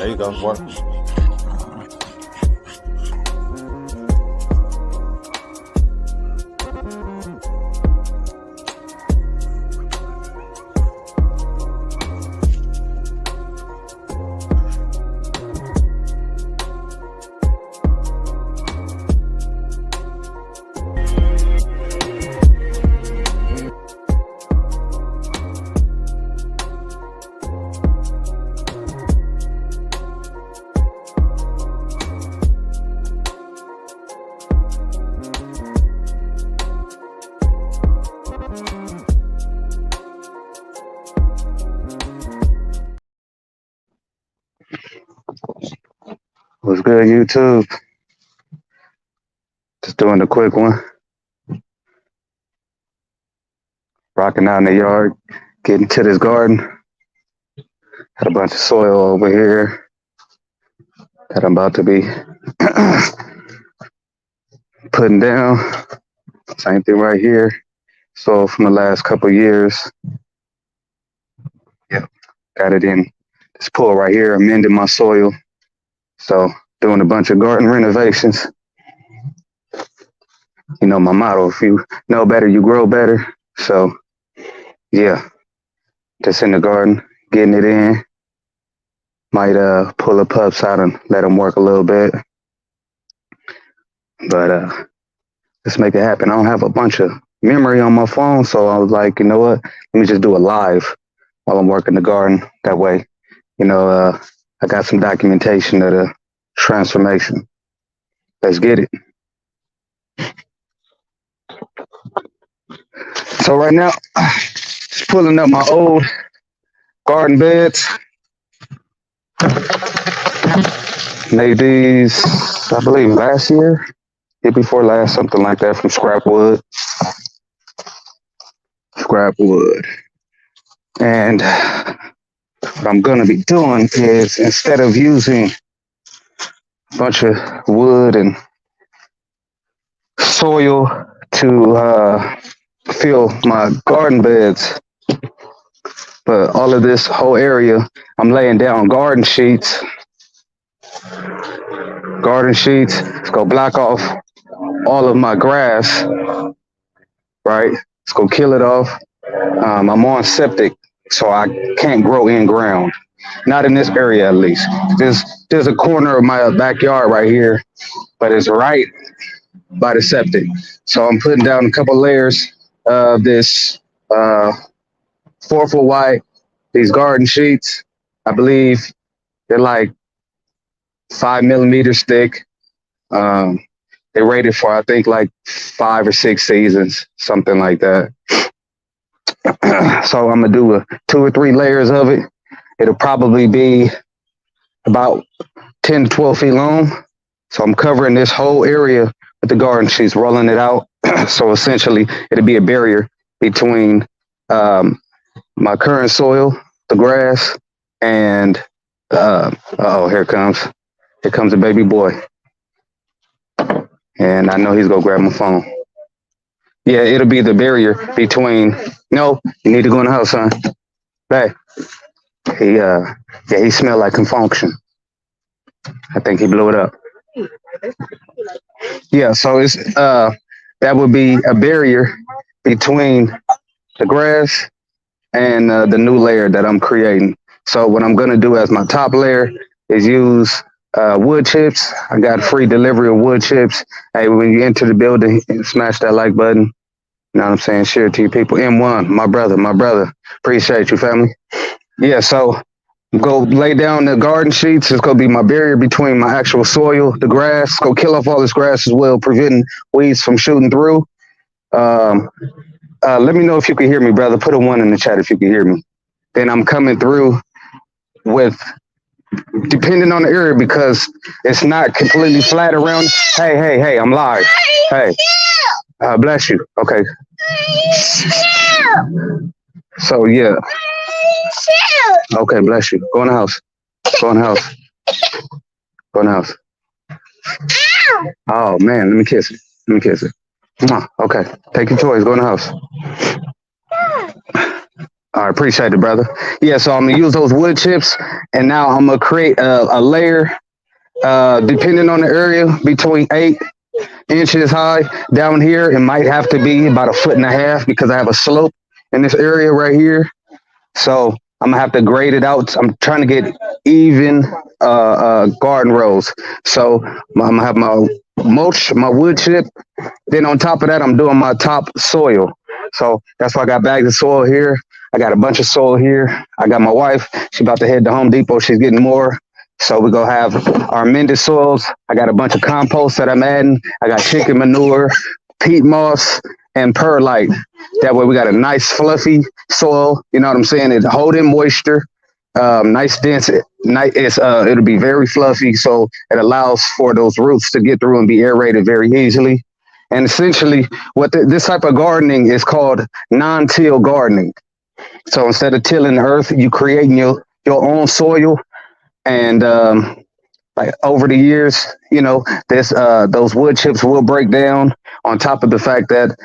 There you go. Work. What's good, YouTube? Just doing a quick one. Rocking out in the yard, getting to this garden. Got a bunch of soil over here that I'm about to be putting down. Same thing right here. Soil from the last couple of years. Yep, got it in this pool right here, amending my soil. So doing a bunch of garden renovations. You know my motto, if you know better, you grow better. So yeah, just in the garden, getting it in. Might pull the pups out and let them work a little bit. But let's make it happen. I don't have a bunch of memory on my phone, so I was like, you know what? Let me just do a live while I'm working the garden. That way, you know, I got some documentation of the transformation. Let's get it. So right now, just pulling up my old garden beds. Made these, I believe, last year, year before last, something like that, from scrap wood. Scrap wood. And what I'm gonna be doing is, instead of using a bunch of wood and soil to fill my garden beds, but all of this whole area, I'm laying down garden sheets. It's gonna block off all of my grass, right? It's gonna kill it off. I'm on septic, so I can't grow in ground. Not in this area, at least. There's a corner of my backyard right here, but it's right by the septic. So I'm putting down a couple layers of this 4-foot wide, these garden sheets. I believe they're like 5 millimeters thick. They rated for, I think, like 5 or 6 seasons, something like that. So I'm gonna do 2 or 3 layers of it. It'll probably be about 10 to 12 feet long. So I'm covering this whole area with the garden sheets, rolling it out. So essentially, it'll be a barrier between my current soil, the grass, and here comes the baby boy. And I know he's gonna grab my phone. Yeah, it'll be the barrier between. No, you need to go in the house, son. Hey, he smelled like confunction. I think he blew it up. Yeah, so it's that would be a barrier between the grass and the new layer that I'm creating. So what I'm gonna do as my top layer is use wood chips. I got free delivery of wood chips. Hey, when you enter the building, smash that like button. You know what I'm saying? Share it to your people. M1, my brother. Appreciate you, family. Yeah, so go lay down the garden sheets. It's gonna be my barrier between my actual soil, the grass. Go kill off all this grass as well, preventing weeds from shooting through. Let me know if you can hear me, brother. Put a 1 in the chat if you can hear me. Then I'm coming through with, depending on the area, because it's not completely flat around. Hey, I'm live. Hey, bless you. Okay. So yeah. Okay, bless you. Go in the house. Go in the house. Go in the house. Oh man, let me kiss it. Okay, take your toys. Go in the house. I appreciate it, brother. Yeah, so I'm gonna use those wood chips, and now I'm gonna create a layer, depending on the area, between 8 inches high. Down here, it might have to be about a foot and a half because I have a slope in this area right here. So I'm gonna have to grade it out. I'm trying to get even garden rows. So I'm gonna have my mulch, my wood chip. Then on top of that, I'm doing my top soil. So that's why I got bags of soil here. I got a bunch of soil here. I got my wife. She's about to head to Home Depot. She's getting more. So we're gonna have our amended soils. I got a bunch of compost that I'm adding. I got chicken manure, peat moss, and perlite. That way we got a nice fluffy soil. You know what I'm saying? It's holding moisture, nice dense. It'll be very fluffy, so it allows for those roots to get through and be aerated very easily. And essentially, this type of gardening is called non-till gardening. So instead of tilling the earth, you creating your own soil. And like over the years, this those wood chips will break down. On top of the fact that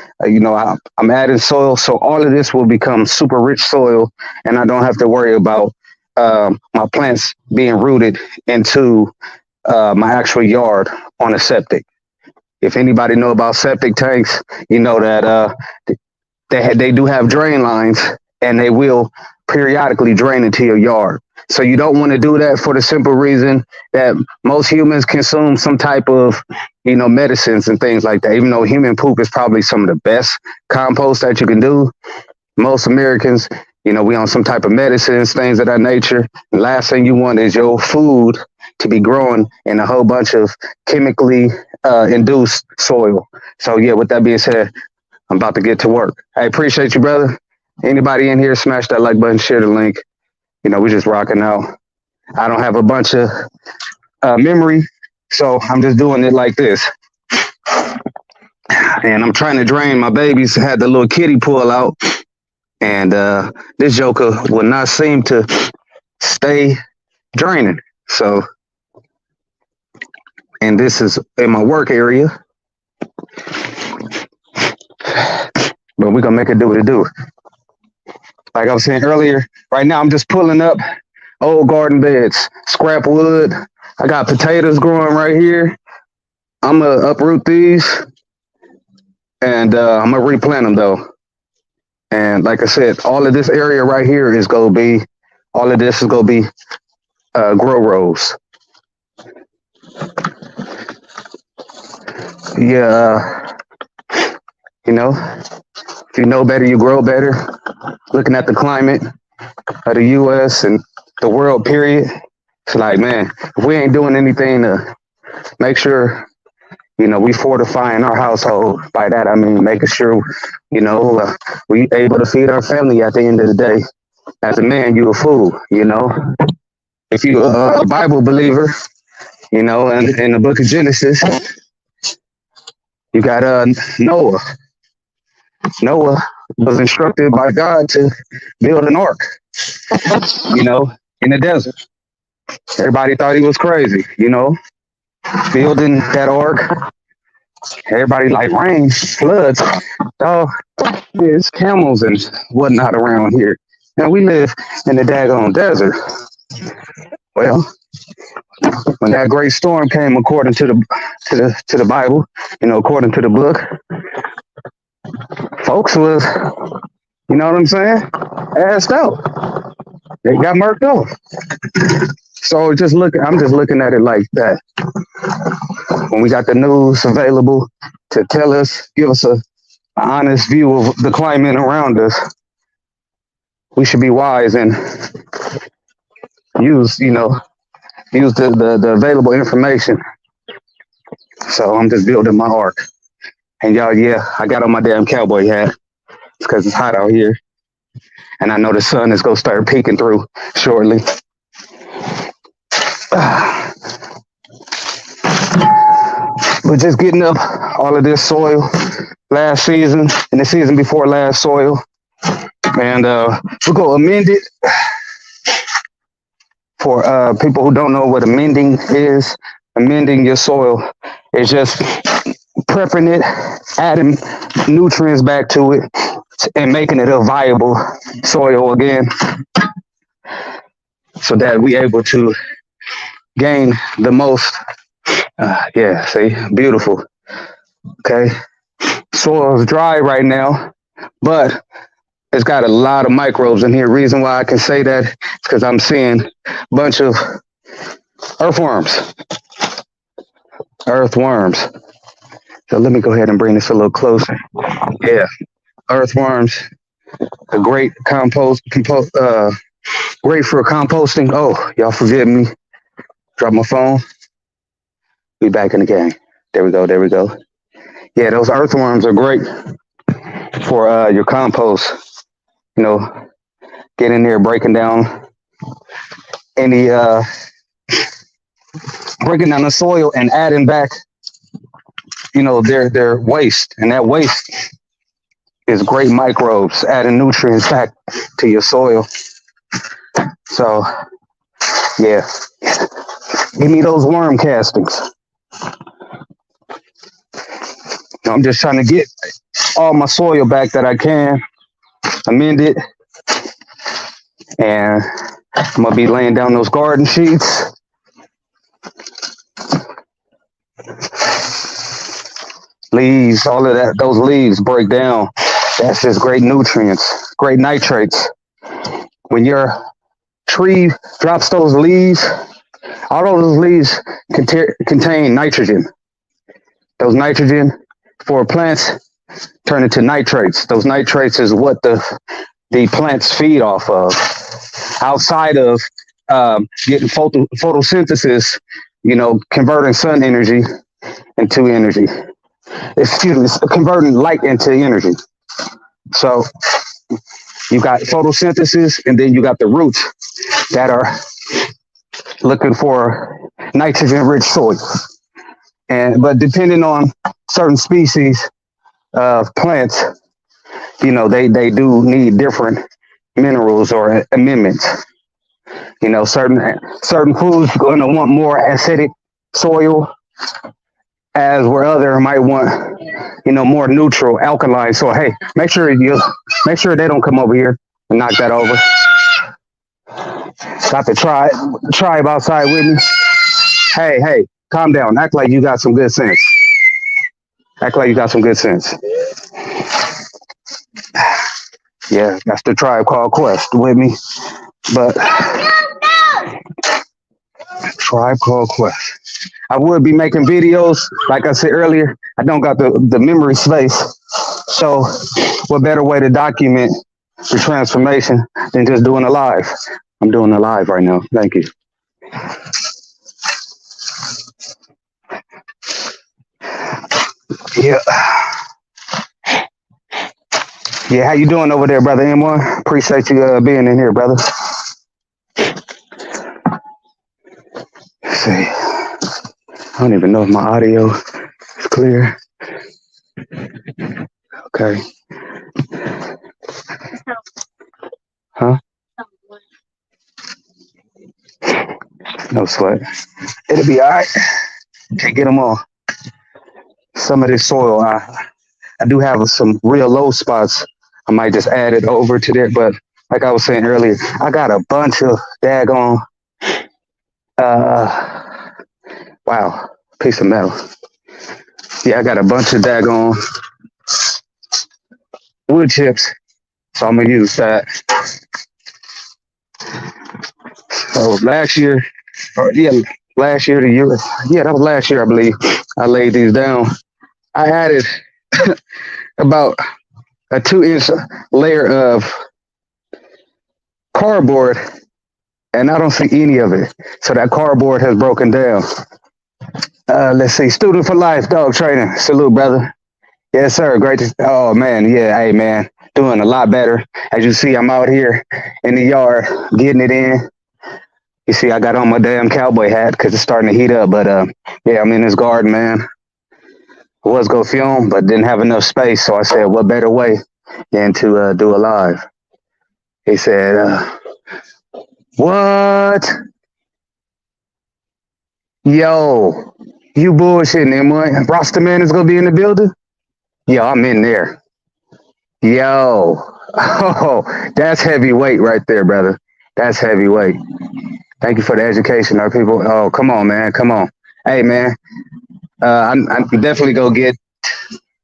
I'm adding soil, so all of this will become super rich soil, and I don't have to worry about my plants being rooted into my actual yard on a septic. If anybody know about septic tanks, you know that they do have drain lines, and they will periodically drain into your yard. So you don't want to do that for the simple reason that most humans consume some type of, medicines and things like that. Even though human poop is probably some of the best compost that you can do, most Americans, we on some type of medicines, things of that nature. The last thing you want is your food to be growing in a whole bunch of chemically induced soil. So yeah, with that being said, I'm about to get to work. I appreciate you, brother. Anybody in here, smash that like button, share the link. We just rocking out. I don't have a bunch of memory, so I'm just doing it like this. And I'm trying to drain. My babies had the little kiddie pool out, and this joker will not seem to stay draining. So, and this is in my work area, but we're gonna make it do what it do. Like I was saying earlier, right now I'm just pulling up old garden beds, scrap wood. I got potatoes growing right here. I'm gonna uproot these, and I'm gonna replant them though. And like I said, all of this area right here is gonna be, all of this is gonna be grow rows. Yeah, if you know better, you grow better. Looking at the climate of the U.S. and the world, period, it's like, man, if we ain't doing anything to make sure, we fortifying our household. By that, I mean making sure, we able to feed our family at the end of the day. As a man, you a fool, If you a Bible believer, and in the book of Genesis, you got Noah. Noah was instructed by God to build an ark, in the desert. Everybody thought he was crazy, building that ark. Everybody like rain, floods. Oh, there's camels and whatnot around here. And we live in the daggone desert. Well, when that great storm came, according to the Bible, according to the book, folks was, you know what I'm saying, assed out. They got murked off. So I'm just looking at it like that. When we got the news available to give us an honest view of the climate around us, we should be wise and use the available information. So I'm just building my ark. And y'all, yeah, I got on my damn cowboy hat. It's because it's hot out here. And I know the sun is going to start peeking through shortly. But just getting up all of this soil last season and the season before last soil. And we're going to amend it. For people who don't know what amending is, amending your soil is just prepping it, adding nutrients back to it, and making it a viable soil again, so that we able to gain the most. Yeah, see, beautiful. Okay, soil is dry right now, but it's got a lot of microbes in here. Reason why I can say that is because I'm seeing a bunch of earthworms. Earthworms. So let me go ahead and bring this a little closer. Yeah, earthworms. A great great for composting. Oh, y'all forgive me. Drop my phone. Be back in the game. There we go. There we go. Yeah, those earthworms are great for your compost. You know, get in there, breaking down any breaking down the soil and adding back, their waste, and that waste is great microbes, adding nutrients back to your soil. So, yeah, give me those worm castings. I'm just trying to get all my soil back that I can, amend it, and I'm gonna be laying down those garden sheets. Leaves, all of that, those leaves break down. That's just great nutrients, great nitrates. When your tree drops those leaves, all those leaves contain nitrogen. Those nitrogen for plants turn into nitrates. Those nitrates is what the plants feed off of. Outside of getting photosynthesis, converting sun energy into energy. Converting light into energy. So you got photosynthesis, and then you got the roots that are looking for nitrogen-rich soil. But depending on certain species of plants, they do need different minerals or amendments. Certain foods are going to want more acidic soil, as where other might want, more neutral, alkaline soil. Hey, make sure they don't come over here and knock that over. Got the tribe outside with me. Hey, calm down. Act like you got some good sense. Yeah, that's the Tribe Called Quest with me. But Tribe Called Quest. I would be making videos. Like I said earlier, I don't got the memory space. So what better way to document the transformation than just doing a live? I'm doing a live right now. Thank you. Yeah. Yeah, how you doing over there, brother M1? Appreciate you being in here, brother. Let's see. I don't even know if my audio is clear. Okay. Huh? No sweat. It'll be all right. Can't get them all. Some of this soil, I do have some real low spots. I might just add it over to there. But like I was saying earlier, I got a bunch of daggone, wow, piece of metal. Yeah, I got a bunch of daggone wood chips. So I'm going to use that. So last year, that was last year, I believe, I laid these down. I added about a 2-inch layer of cardboard, and I don't see any of it. So that cardboard has broken down. Let's see, Student for Life, dog training. Salute, brother. Yes, sir. Great to, oh man, yeah, hey man, doing a lot better. As you see, I'm out here in the yard getting it in. You see, I got on my damn cowboy hat because it's starting to heat up. But yeah, I'm in this garden, man. I was gonna film, but didn't have enough space, so I said, what better way than to do a live? He said, what? Yo, You bullshitting, M1. Rasta man is gonna be in the building? Yo, I'm in there. Yo. Oh, that's heavyweight right there, brother. That's heavyweight. Thank you for the education, our people. Oh, come on, man. Come on. Hey, man. I'm definitely gonna get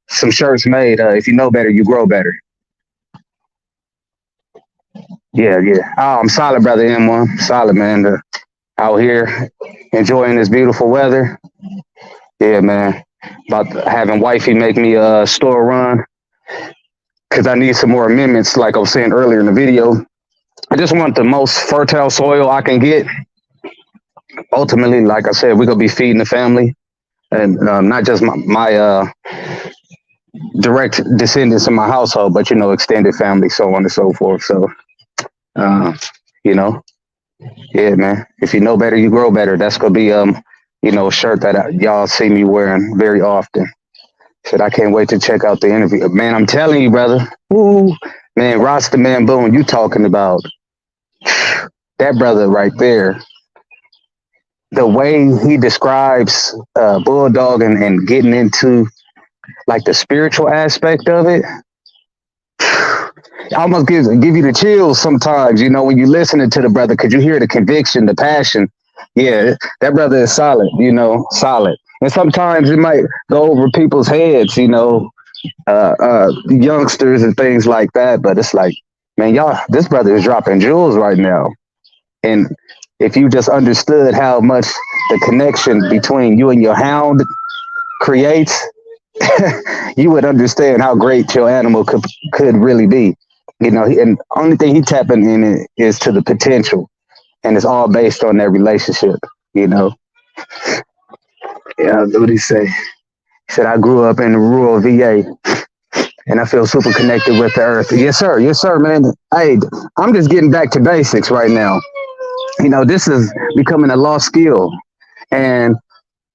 some shirts made. If you know better, you grow better. Yeah, yeah. Oh, I'm solid, brother M1. Solid, man. Out here enjoying this beautiful weather. Yeah, man. About having wifey make me a store run because I need some more amendments. Like I was saying earlier in the video, I just want the most fertile soil I can get. Ultimately, like I said, we're gonna be feeding the family, and not just my direct descendants in my household, but extended family, so on and so forth. So, uh, you know, yeah, man. If you know better, you grow better. That's gonna be a shirt that y'all see me wearing very often. Said I can't wait to check out the interview. Man, I'm telling you, brother. Ooh, man, Rasta Man Boone, you talking about that brother right there. The way he describes Bulldog and getting into like the spiritual aspect of it, almost give you the chills sometimes, when you're listening to the brother, because you hear the conviction, the passion. Yeah, that brother is solid, solid. And sometimes it might go over people's heads, youngsters and things like that. But it's like, man, y'all, this brother is dropping jewels right now. And if you just understood how much the connection between you and your hound creates, you would understand how great your animal could really be. And only thing he tapping in it is to the potential, and it's all based on that relationship. You know, yeah. What did he say? He said, "I grew up in the rural VA, and I feel super connected with the earth." Yes, sir, man. Hey, I'm just getting back to basics right now. This is becoming a lost skill, and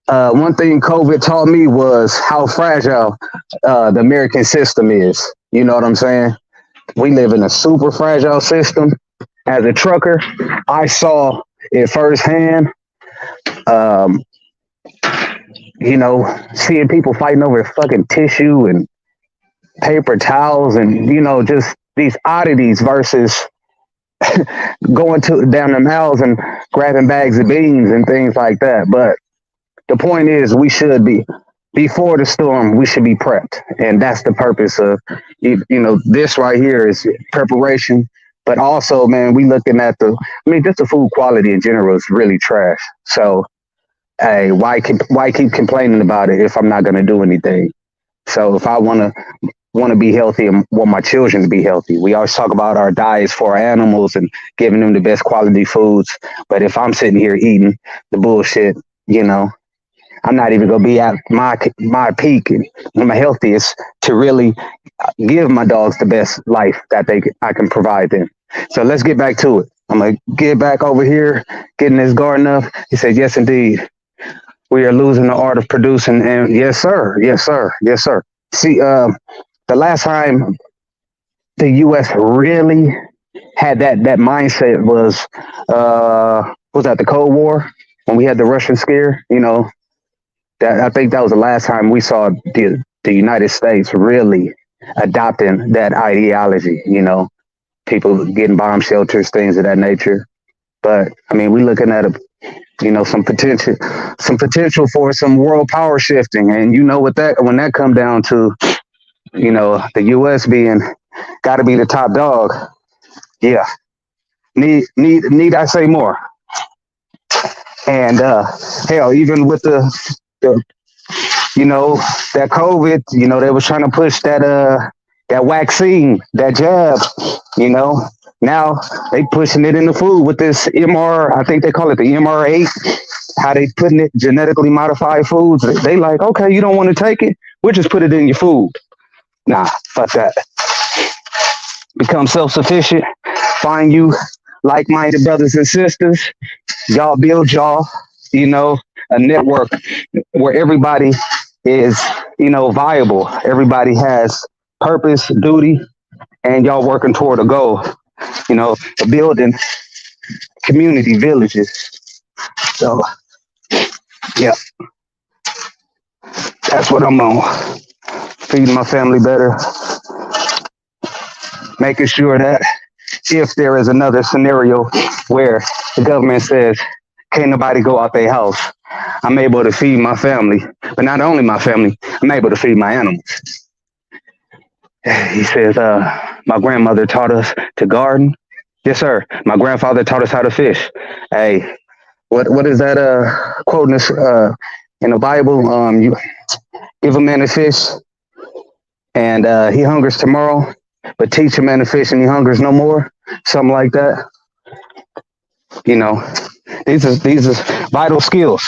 one thing COVID taught me was how fragile the American system is. You know what I'm saying? We live in a super fragile system. As a trucker, I saw it firsthand. Um, seeing people fighting over fucking tissue and paper towels and, just these oddities versus going down the aisles and grabbing bags of beans and things like that. But the point is, we should be, before the storm, we should be prepped. And that's the purpose of, this right here is preparation. But also, man, we looking at just the food quality in general is really trash. So, hey, why keep complaining about it if I'm not going to do anything? So if I want to be healthy and want my children to be healthy, we always talk about our diets for our animals and giving them the best quality foods. But if I'm sitting here eating the bullshit, I'm not even gonna be at my peak and my healthiest to really give my dogs the best life that I can provide them. So let's get back to it. I'm gonna get back over here, getting this garden up. He said, "Yes, indeed, we are losing the art of producing." And yes, sir, yes, sir, yes, sir. See, the last time the U.S. really had that mindset was that the Cold War when we had the Russian scare. That I think that was the last time we saw the United States really adopting that ideology. People getting bomb shelters, things of that nature. But I mean, we looking at some potential for some world power shifting, and when that come down to the U.S. being got to be the top dog. Yeah, need I say more? And hell, even with the that COVID, they was trying to push that vaccine, that jab, now they pushing it in the food with this I think they call it the MR8, how they putting it genetically modified foods. They like, okay, you don't want to take it, we'll just put it in your food. Nah, fuck that. Become self-sufficient, find you like-minded brothers and sisters, y'all build a network where everybody is, viable. Everybody has purpose, duty, and y'all working toward a goal, building community villages. So, yeah. That's what I'm on. Feeding my family better, making sure that if there is another scenario where the government says, can't nobody go out their house, I'm able to feed my family. But not only my family, I'm able to feed my animals. He says, my grandmother taught us to garden. Yes, sir. My grandfather taught us how to fish. Hey, what is that quote in the Bible? You give a man a fish and he hungers tomorrow, but teach a man to fish and he hungers no more. Something like that. You know, these are vital skills.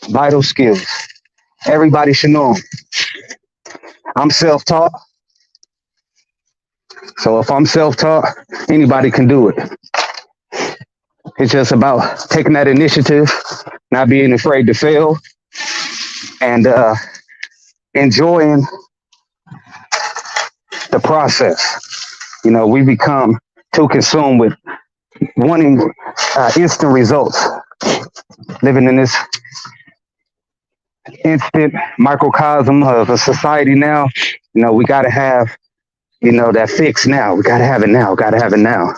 Vital skills. Everybody should know them. I'm self-taught, so if I'm self-taught, anybody can do it. It's just about taking that initiative, not being afraid to fail, and enjoying the process. You know, we become too consumed with wanting instant results, living in this instant microcosm of a society now. You know, we got to have, that fix now. We got to have it now. Got to have it now.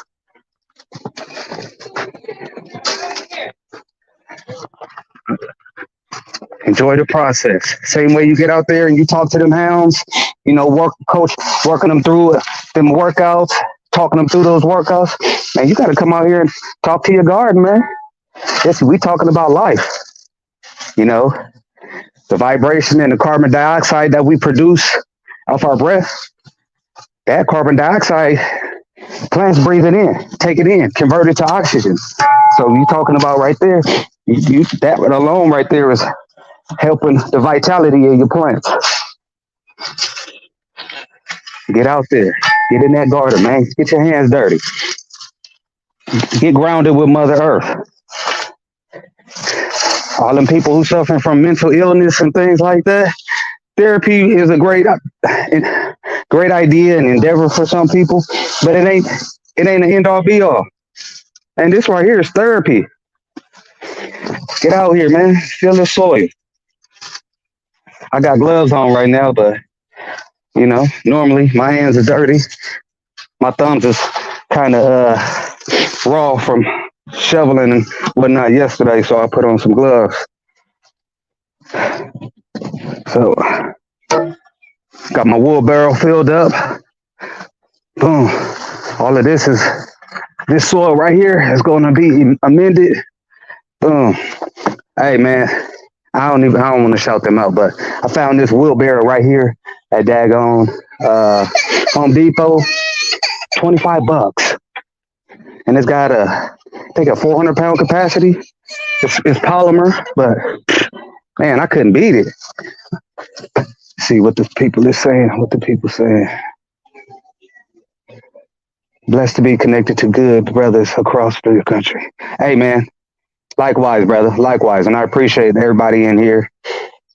Enjoy the process. Same way you get out there and you talk to them hounds, working them through them workouts, talking them through those workouts. Man, you got to come out here and talk to your garden, man. Yes, we talking about life. You know, the vibration and the carbon dioxide that we produce off our breath, that carbon dioxide, plants breathe it in, take it in, convert it to oxygen. So you talking about right there, that alone right there is helping the vitality of your plants. Get out there, get in that garden, man. Get your hands dirty. Get grounded with Mother Earth. All them people who suffering from mental illness and things like that, therapy is a great idea and endeavor for some people, but it ain't an end all be all. And this right here is therapy. Get out here, man. Feel the soil. I got gloves on right now, but normally my hands are dirty. My thumbs is kind of raw from shoveling and whatnot yesterday, so I put on some gloves. So got my wheelbarrow filled up. Boom. All of this soil right here is going to be amended. Boom. Hey man, I don't want to shout them out, but I found this wheelbarrow right here at daggone Home Depot, $25, and it's got I think a 400-pound capacity. It's polymer, but man, I couldn't beat it. See what the people are saying. What the people saying. Blessed to be connected to good brothers across the country. Hey man, likewise, brother. Likewise, and I appreciate everybody in here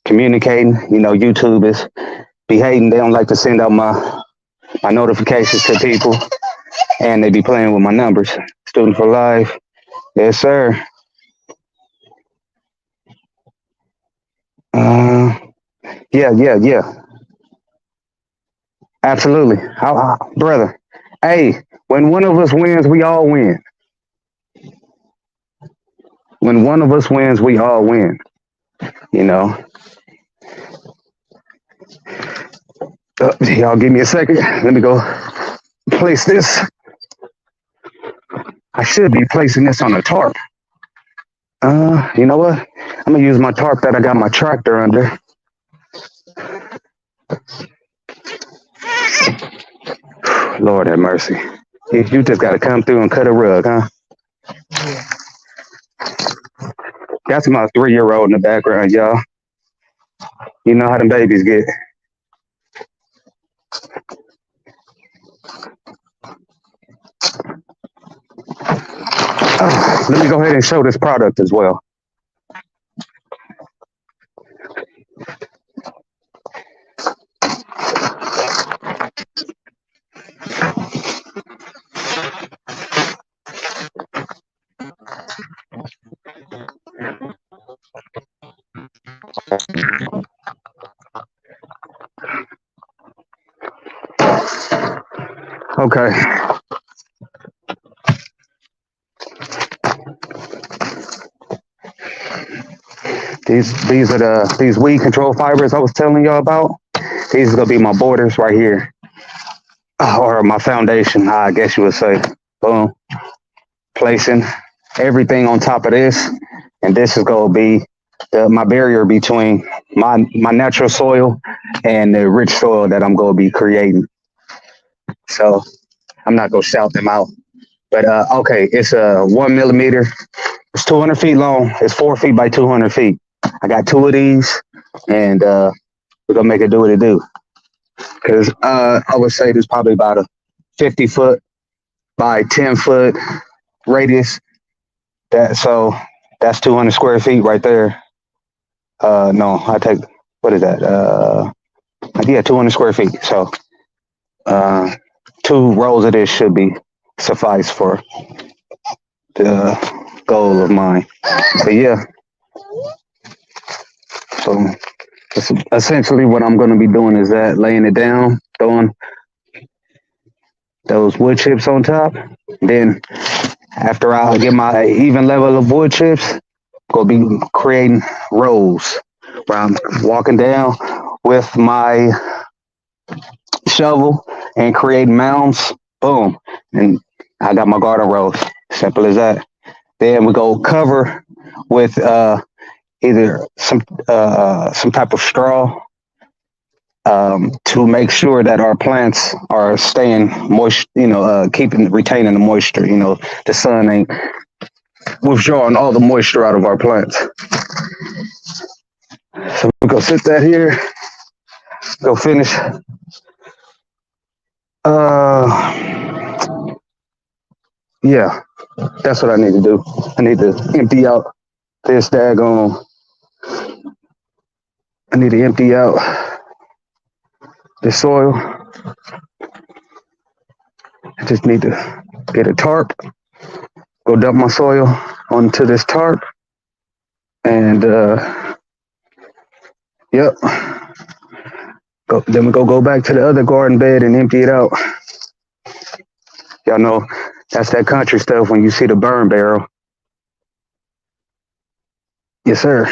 communicating. YouTube is behaving. They don't like to send out my notifications to people, and they be playing with my numbers. Student for life. Yes, sir. Yeah. Absolutely. Brother. Hey, when one of us wins, we all win. When one of us wins, we all win. Y'all give me a second. Let me go place this. I should be placing this on a tarp. You know what? I'm gonna use my tarp that I got my tractor under. Lord have mercy. You just gotta come through and cut a rug, huh? That's my 3-year-old in the background, y'all. You know how them babies get. Let me go ahead and show this product as well. Okay. These are these weed control fibers I was telling y'all about. These are gonna be my borders right here, or my foundation, I guess you would say. Boom. Placing everything on top of this, and this is gonna be my barrier between my natural soil and the rich soil that I'm gonna be creating. So I'm not gonna shout them out, but okay, it's a 1 millimeter. It's 200 feet long. It's 4 feet by 200 feet. I got two of these, and we're gonna make it do what it do. Because I would say there's probably about a 50 foot by 10 foot radius. That's 200 square feet right there. No, I take what is that? Yeah, 200 square feet. So uh, two rows of this should be suffice for the goal of mine. But yeah, so essentially what I'm going to be doing is that laying it down, throwing those wood chips on top. Then after I get my even level of wood chips, gonna be creating rows where I'm walking down with my shovel and creating mounds. Boom, and I got my garden rows. Simple as that. Then we go cover with either some type of straw to make sure that our plants are staying moist, keeping retaining the moisture. The sun ain't withdrawing all the moisture out of our plants. So we're gonna sit that here, go finish. Yeah, that's what I need to do. I need to empty out this daggone. I need to empty out the soil. I just need to get a tarp, go dump my soil onto this tarp, and yep. Then we go back to the other garden bed and empty it out. Y'all know that's that country stuff when you see the burn barrel. Yes, sir.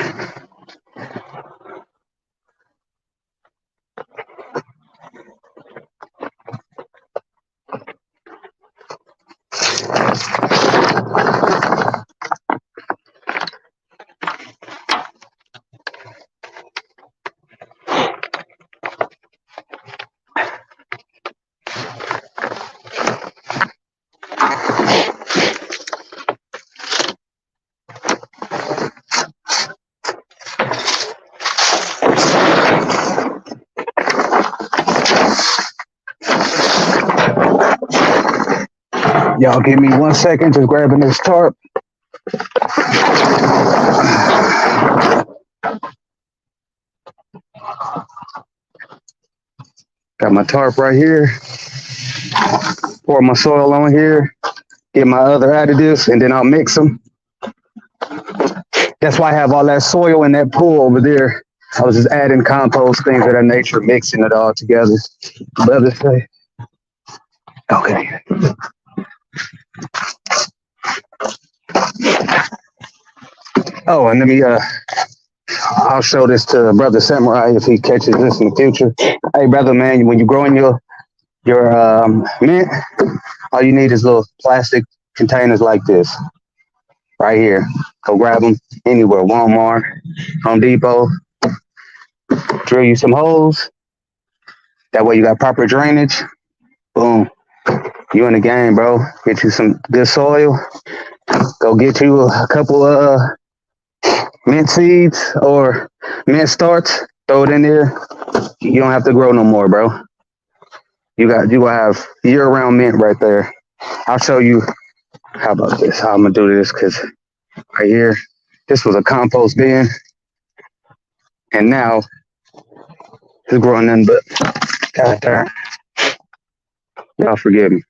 Y'all give me 1 second, just grabbing this tarp. Got my tarp right here. Pour my soil on here. Get my other additives, and then I'll mix them. That's why I have all that soil in that pool over there. I was just adding compost, things of that nature, mixing it all together. Brother say, okay. Oh, and let me I'll show this to Brother Samurai if he catches this in the future. Hey, brother, man, when you're growing your mint, all you need is little plastic containers like this right here. Go grab them anywhere, Walmart, Home Depot. Drill you some holes. That way you got proper drainage. Boom. You in the game, bro. Get you some good soil. Go get you a couple mint seeds or mint starts. Throw it in there. You don't have to grow no more, bro. You will have year-round mint right there. I'll show you how about this. How I'm gonna do this, because right here, this was a compost bin, and now it's growing nothing but God darn. Y'all forgive me.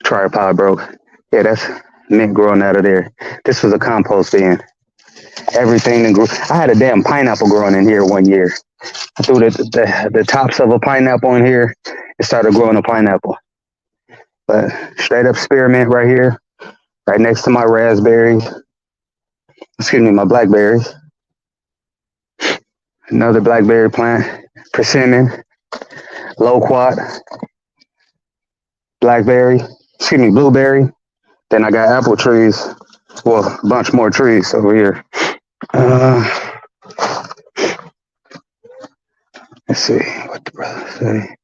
Tripod broke. Yeah, that's mint growing out of there. This was a compost bin. Everything that grew. I had a damn pineapple growing in here one year. I threw the tops of a pineapple in here. It started growing a pineapple. But straight up spearmint right here, right next to my raspberries. Excuse me, my blackberries. Another blackberry plant. Persimmon, loquat, blackberry. Excuse me, blueberry. Then I got apple trees. Well, a bunch more trees over here. Uh, let's see what the brother say.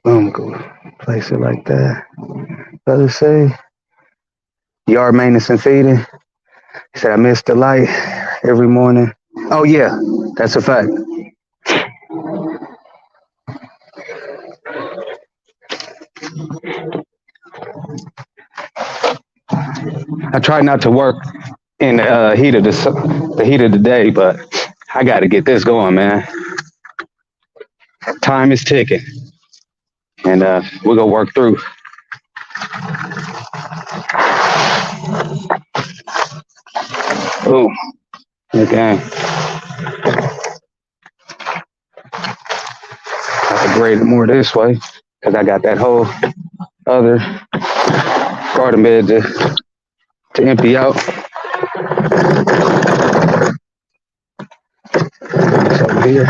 Boom, go place it like that. Brother say yard maintenance and feeding. He said I miss the light every morning. Oh yeah, that's a fact. I try not to work in the heat of the heat of the day, but I got to get this going, man. Time is ticking, and we're gonna work through. Oh, okay. I have to grade it more this way because I got that whole other garden bed to empty out. It's over here.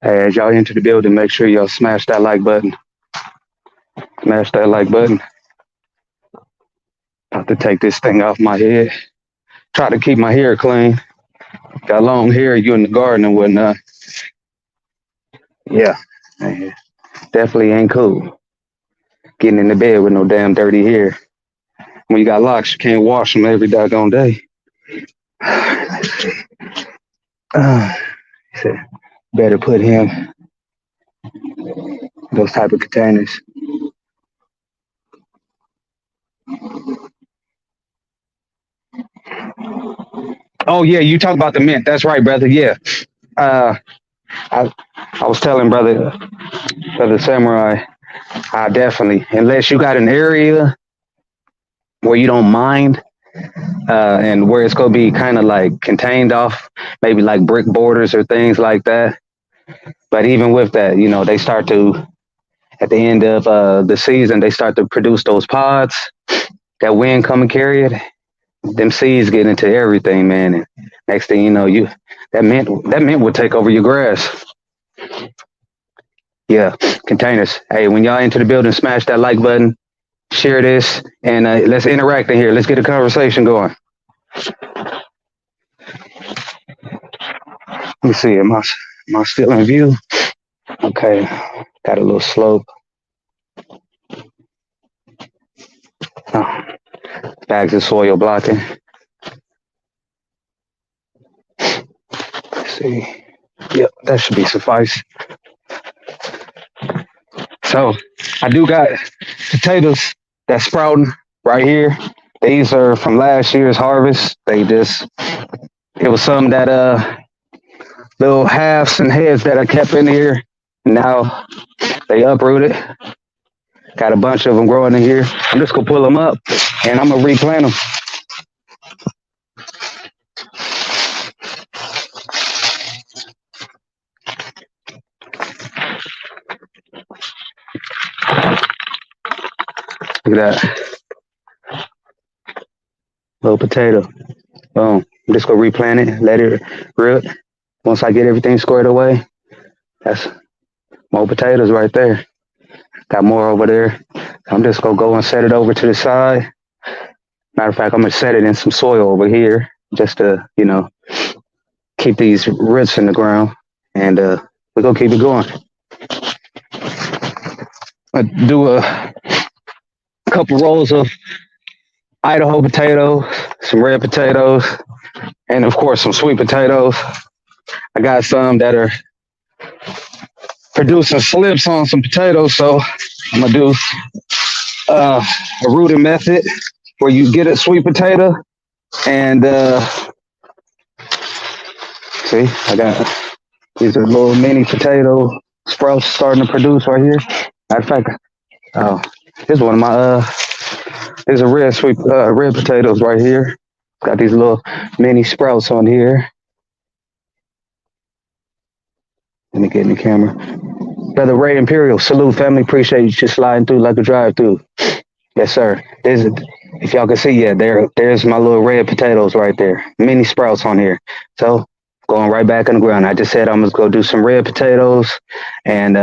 Hey, as y'all enter the building, make sure y'all smash that like button. Smash that like button. About to take this thing off my head. Try to keep my hair clean. Got long hair, you in the garden and whatnot. Yeah, definitely ain't cool. Getting in the bed with no damn dirty hair. When you got locks, you can't wash them every doggone day. Let's see. He said, better put him those type of containers. Oh yeah, you talk about the mint. That's right, brother. Yeah. Uh, I was telling brother Samurai, I definitely, unless you got an area where you don't mind, and where it's gonna be kind of like contained off, maybe like brick borders or things like that. But even with that, they start to at the end of the season, they start to produce those pods. That wind come and carry it. Them seeds get into everything, man. And next thing you know, that mint would take over your grass. Yeah, containers. Hey, when y'all enter the building, smash that like button, share this, and let's interact in here. Let's get a conversation going. Let me see. Am I still in view? Okay, got a little slope. Oh, bags of soil blocking. Let's see. Yep, that should be suffice. So I do got potatoes that's sprouting right here. These are from last year's harvest. It was some that little halves and heads that I kept in here. Now they uprooted. Got a bunch of them growing in here. I'm just gonna pull them up and I'm gonna replant them. Look at that. Little potato. Boom. I'm just gonna replant it, let it root. Once I get everything squared away, that's more potatoes right there. Got more over there. I'm just gonna go and set it over to the side. Matter of fact, I'm gonna set it in some soil over here just to, keep these roots in the ground. And we're gonna keep it going. I do a couple rows of Idaho potatoes, some red potatoes, and of course some sweet potatoes. I got some that are producing slips on some potatoes, so I'm gonna do a rooting method where you get a sweet potato and see, I got these are little mini potato sprouts starting to produce right here. Matter of fact, oh, here's one of my there's a red potatoes right here. Got these little mini sprouts on here. Let me get in the camera. Brother Ray Imperial, salute family. Appreciate you just sliding through like a drive through. Yes, sir. If y'all can see, yeah, there's my little red potatoes right there. Mini sprouts on here. So going right back in the ground. I just said I'm gonna go do some red potatoes and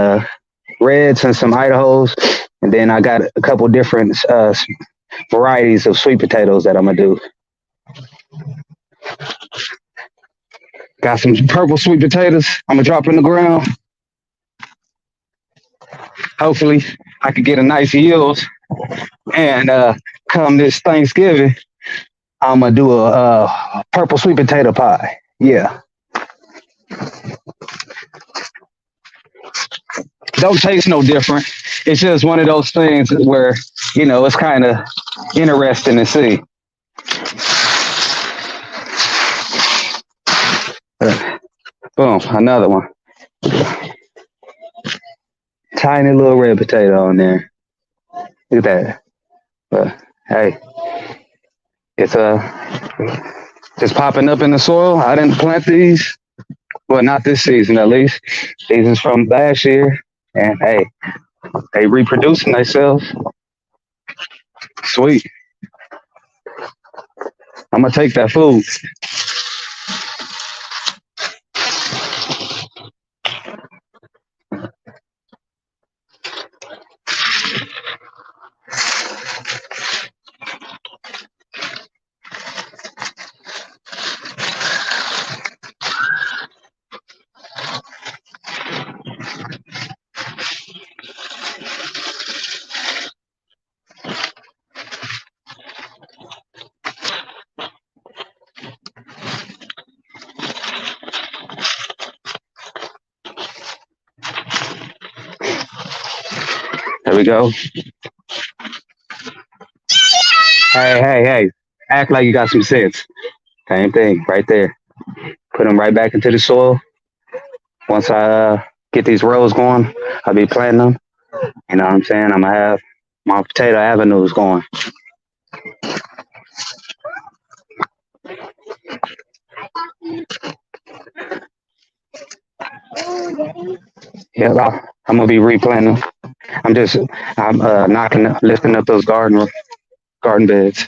reds and some Idahos, and then I got a couple different varieties of sweet potatoes that I'm gonna do. Got some purple sweet potatoes. I'm gonna drop in the ground. Hopefully, I could get a nice yield. And come this Thanksgiving, I'm gonna do a purple sweet potato pie. Yeah, don't taste no different. It's just one of those things where it's kind of interesting to see. Boom, another one. Tiny little red potato on there. Look at that. But hey, it's just popping up in the soil. I didn't plant these. Well, not this season at least. Seasons from last year. And hey, they reproducing themselves. Sweet. I'm gonna take that food. There we go. Hey. Act like you got some sense. Same thing right there. Put them right back into the soil. Once I get these rows going, I'll be planting them. You know what I'm saying? I'm going to have my potato avenues going. Yeah, I'm going to be replanting. I'm lifting up those garden beds.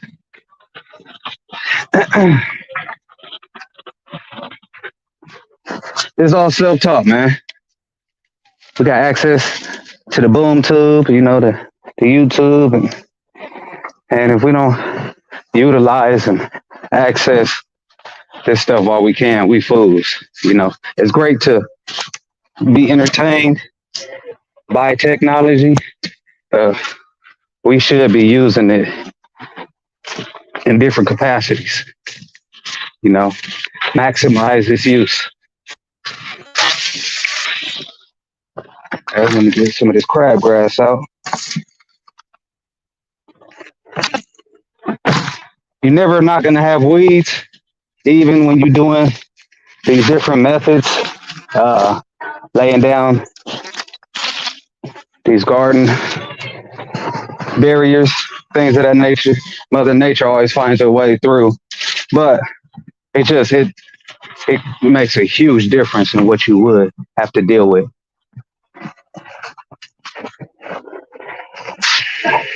It's all self-taught, man. We got access to the boom tube, the YouTube, and if we don't utilize and access this stuff while we can, we fools. It's great to be entertained by technology. We should be using it in different capacities. Maximize its use. I'm gonna get some of this crabgrass out. You're never not gonna have weeds, even when you're doing these different methods, laying down these garden barriers, things of that nature. Mother Nature always finds a way through, but it makes a huge difference in what you would have to deal with.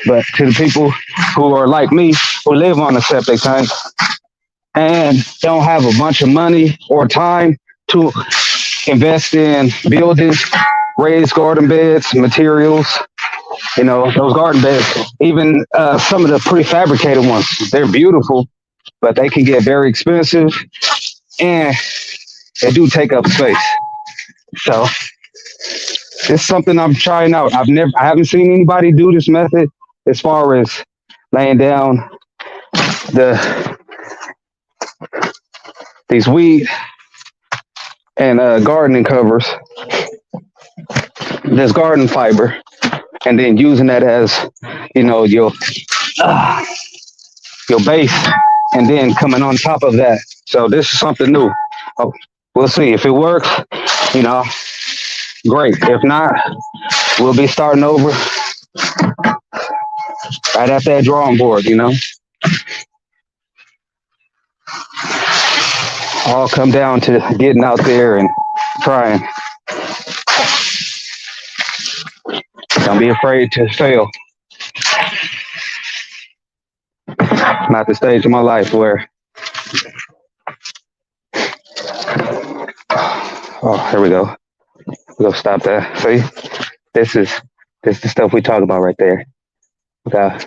But to the people who are like me, who live on a septic tank and don't have a bunch of money or time to invest in buildings, raised garden beds, materials, those garden beds, even some of the prefabricated ones, they're beautiful, but they can get very expensive and they do take up space. So it's something I'm trying out. I haven't seen anybody do this method as far as laying down the these weed and gardening covers, this garden fiber, and then using that as, you know, uh, your base, and then coming on top of that. So this is something new. Oh, we'll see if it works. You know, great. If not, we'll be starting over right at that drawing board. You know, all come down to getting out there and trying. Don't be afraid to fail. Not the stage of my life where, oh, here we go. We'll stop that. See, this is the stuff we talk about right there. Got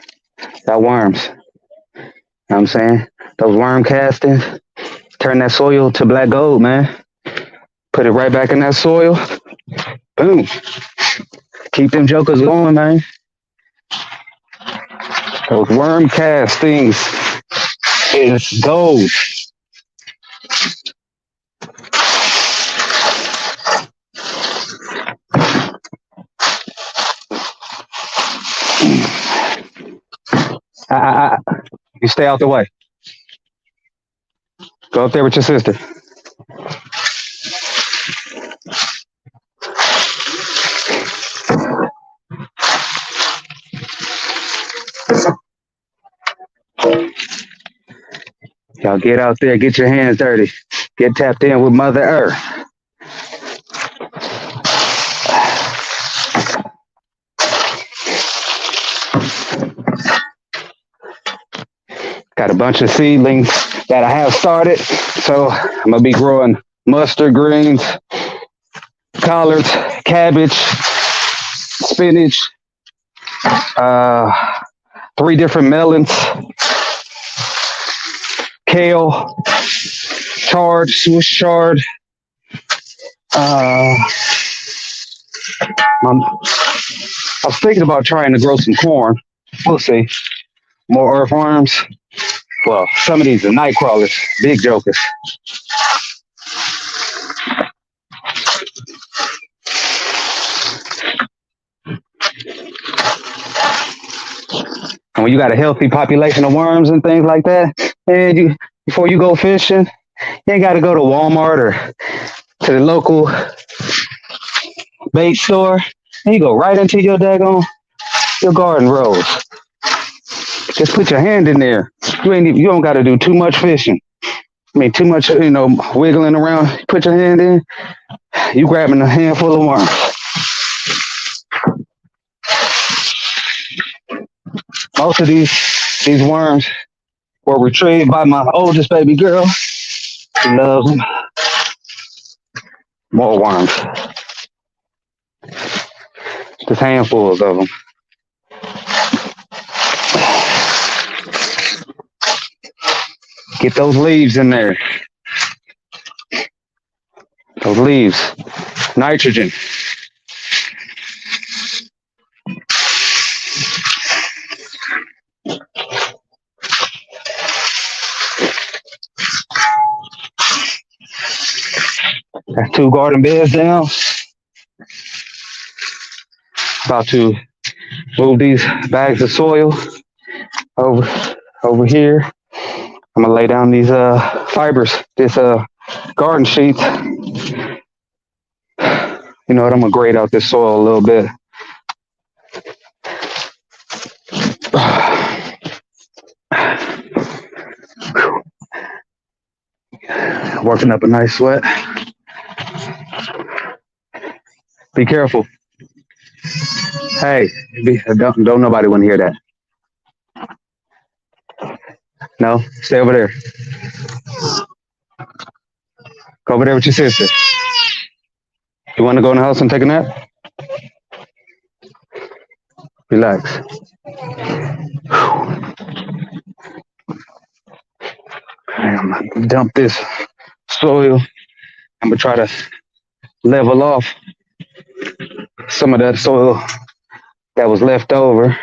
worms. You know what I'm saying? Those worm castings, turn that soil to black gold, man. Put it right back in that soil. Boom. Keep them jokers going, man. Those worm castings is gold. You stay out the way. Go up there with your sister. Y'all get out there, get your hands dirty. Get tapped in with Mother Earth. Got a bunch of seedlings that I have started. So I'm gonna be growing mustard greens, collards, cabbage, spinach, 3 different melons, kale, chard, Swiss chard. I was thinking about trying to grow some corn. We'll see. More earthworms. Well, some of these are night crawlers, big jokers. And when you got a healthy population of worms and things like that, and before you go fishing, you ain't got to go to Walmart or to the local bait store. And you go right into your garden rows. Just put your hand in there. You don't got to do too much fishing. I mean, too much, wiggling around. Put your hand in. You grabbing a handful of worms. Most of these worms were retrieved by my oldest baby girl. She loves them. More worms. Just handfuls of them. Get those leaves in there. Those leaves. Nitrogen. Got 2 garden beds down. About to move these bags of soil over here. I'm gonna lay down these fibers, this garden sheet. You know what? I'm gonna grade out this soil a little bit. Working up a nice sweat. Be careful. Hey, don't nobody want to hear that. No, stay over there. Go over there with your sister. You want to go in the house and take a nap? Relax. I'm gonna dump this soil. I'm gonna try to level off some of that soil that was left over.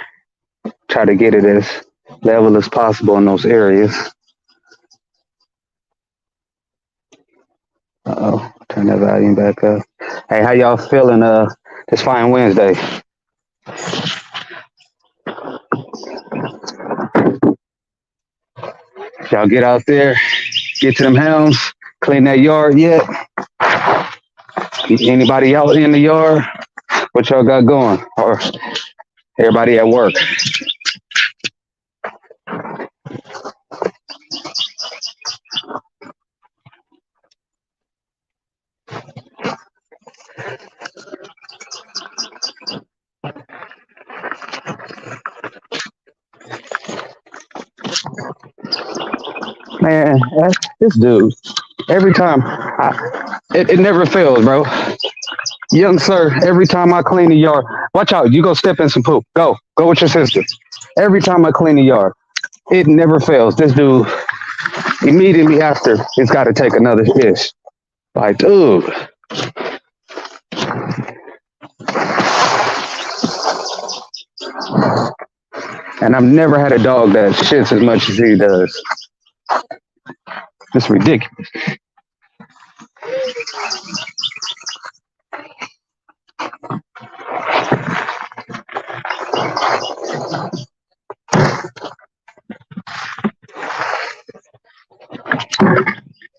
Try to get it as level as possible in those areas. Uh-oh, turn that volume back up. Hey, how y'all feeling this fine Wednesday? Y'all get out there, get to them hounds, clean that yard yet? Anybody out in the yard? What y'all got going? Or everybody at work? Man, this dude, every time, it never fails, bro. Young sir, every time I clean the yard, watch out, you go step in some poop. Go with your sister. Every time I clean the yard, it never fails. This dude, immediately after, he's got to take another fish. Like, dude. And I've never had a dog that shits as much as he does. It's ridiculous.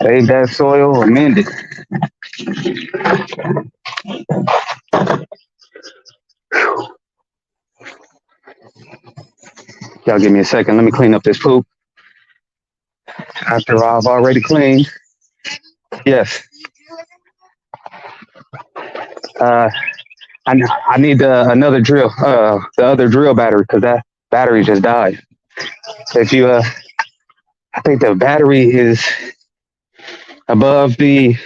Save that soil or mend it. Y'all give me a second. Let me clean up this poop. After I've already cleaned. Yes. Uh, I need another drill, the other drill battery, because that battery just died. So if you, I think the battery is above the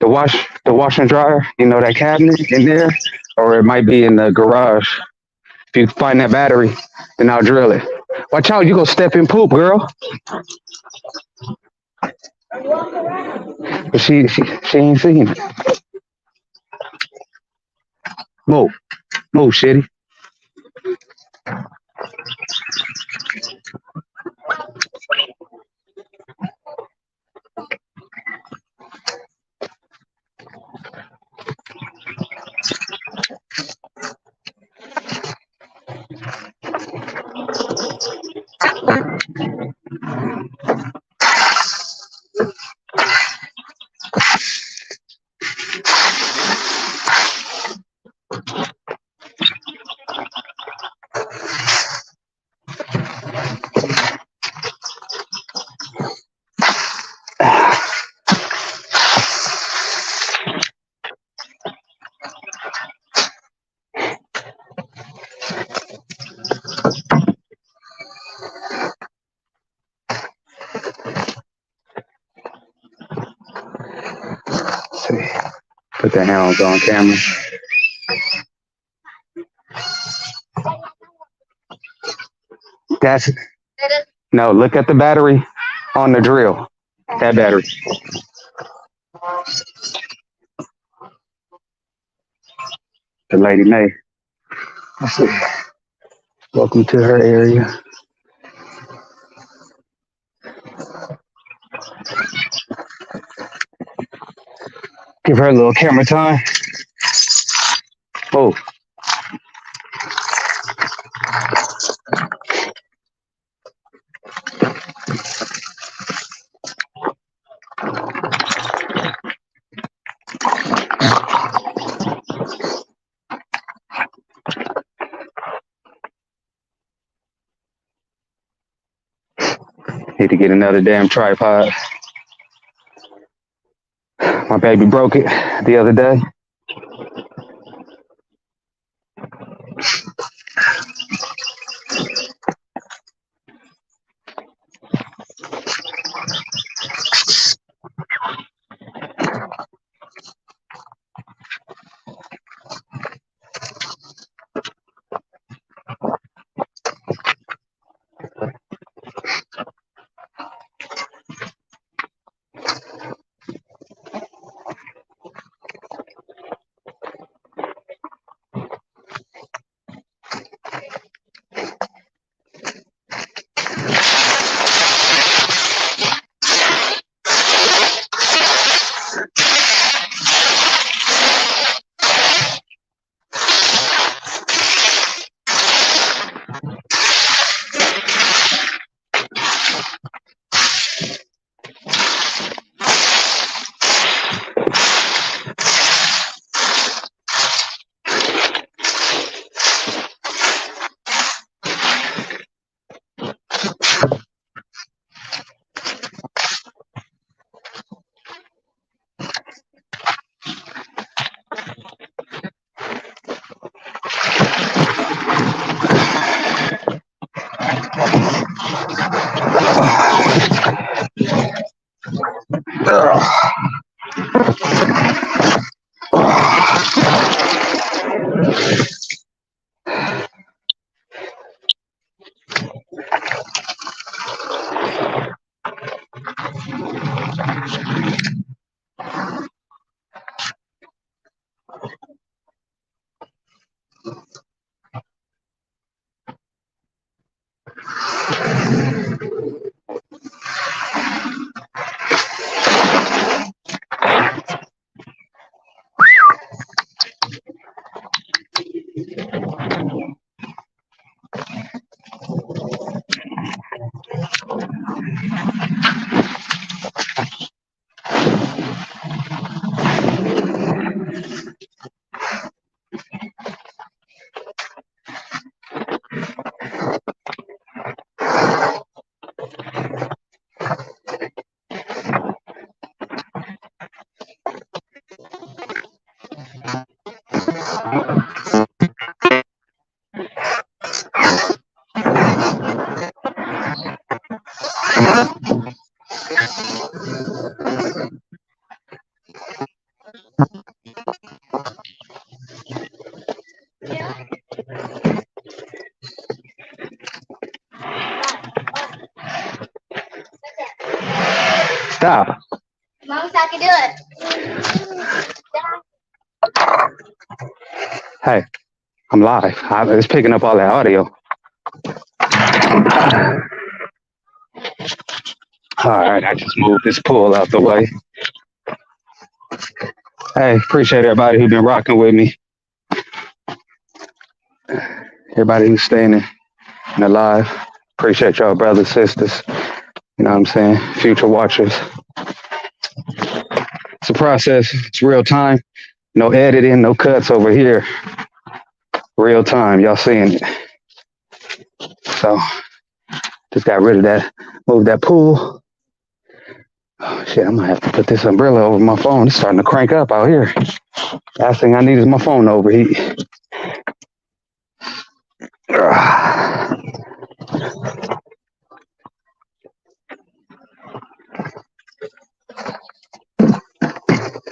wash and dryer. You know that cabinet in there, or it might be in the garage. If you find that battery, then I'll drill it. Watch out, you go step in poop, girl. But she ain't seen it. Move, move, shitty. See, put the hounds on camera. That's no. Look at the battery on the drill. That battery. The lady May. Let's see. Welcome to her area. Give her a little camera time. Oh, need to get another damn tripod. My baby broke it the other day. Stop. Mom, I can do it. Hey, I'm live. It's picking up all that audio. All right, I just moved this pool out the way. Hey, appreciate everybody who's been rocking with me. Everybody who's staying in alive. Appreciate y'all, brothers, sisters. You know what I'm saying? Future watchers. It's a process. It's real time. No editing, no cuts over here. Real time. Y'all seeing it. So, just got rid of that. Moved that pool. Oh, shit, I'm going to have to put this umbrella over my phone. It's starting to crank up out here. Last thing I need is my phone to overheat.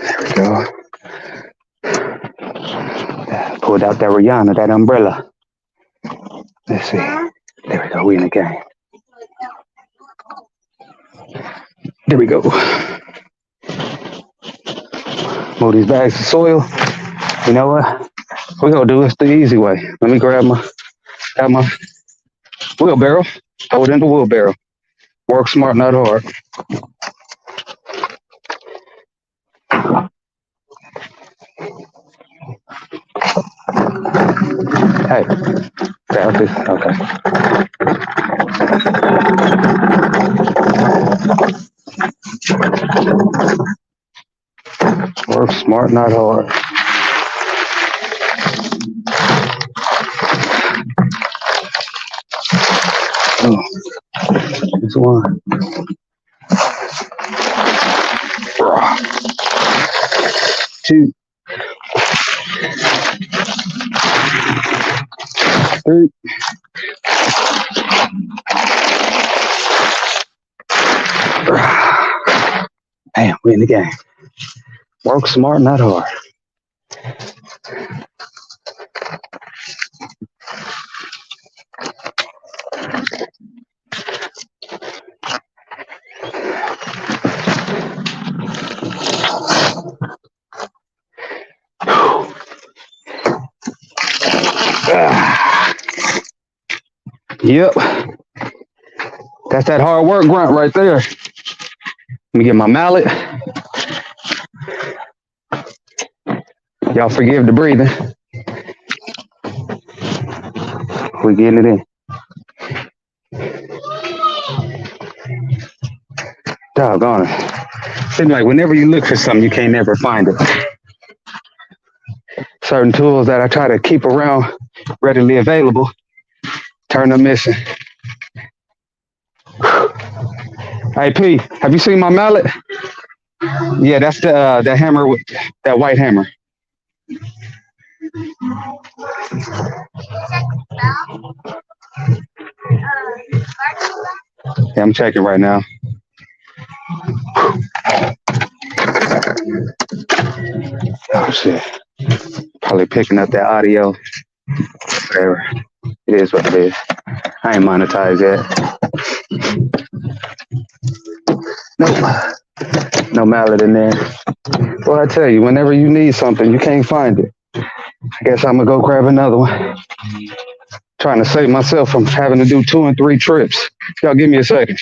There we go. Pulled out that Rihanna, that umbrella. Let's see. There we go. We in the game. There we go. Move these bags of soil. You know what? We're going to do this the easy way. Let me grab my wheelbarrow. Hold in the wheelbarrow. Work smart, not hard. Hey, grab this. Okay. Work smart, not hard. Oh, this one. Two. 3. Damn, we in the game. Work smart, not hard. Yep. That's that hard work grunt right there. Let me get my mallet. Y'all forgive the breathing. We getting it in. Doggone it. Seems like whenever you look for something, you can't never find it. Certain tools that I try to keep around readily available turn them missing. Hey P, have you seen my mallet? Yeah, that's the hammer with that white hammer. Yeah, I'm checking right now. Oh shit. Probably picking up that audio. Whatever. It is what it is. I ain't monetized yet. Nope. No mallet in there. Well, I tell you, whenever you need something, you can't find it. I guess I'm gonna go grab another one. Trying to save myself from having to do 2 and 3 trips. Y'all give me a second.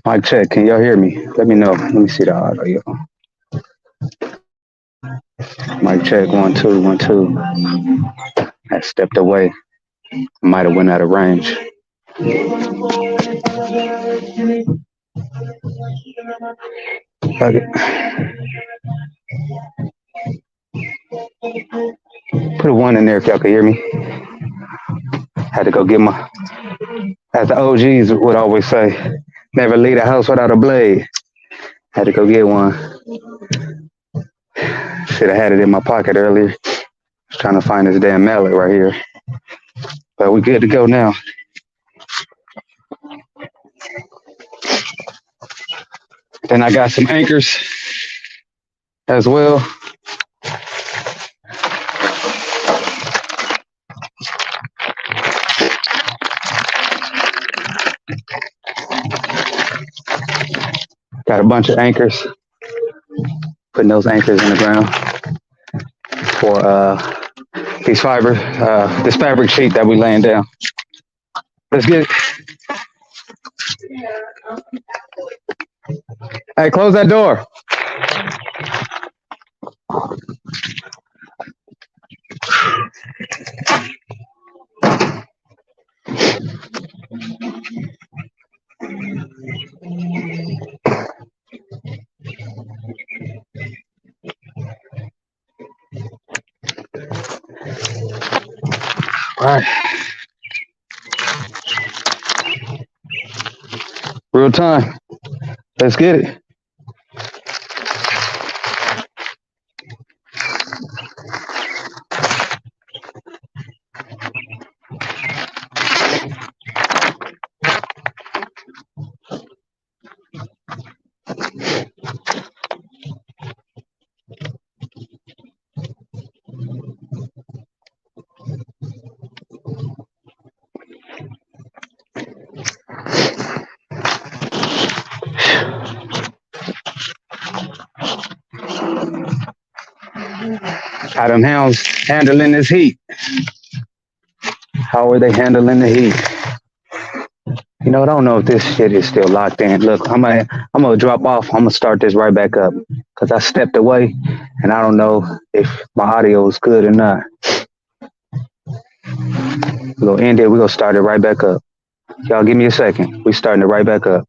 Mic check. Can y'all hear me? Let me know. Let me see the audio. Mic check. 1 2 1 2. I stepped away. Might have went out of range. Fuck it. Put a 1 in there if y'all can hear me. Had to go get my, as the OGs would always say, never leave a house without a blade. Had to go get one. Should have had it in my pocket earlier. Was trying to find this damn mallet right here. But we good to go now. Then I got some anchors as well. Got a bunch of anchors. Putting those anchors in the ground for these fibers, this fabric sheet that we laying down. Let's get it. Hey, close that door. All right. Real time. Let's get it. How them hounds handling this heat? How are they handling the heat? You know, I don't know if this shit is still locked in. Look, I'm gonna drop off. I'm gonna start this right back up because I stepped away and I don't know if my audio is good or not. We're gonna end it. We're gonna start it right back up. Y'all give me a second. We starting it right back up.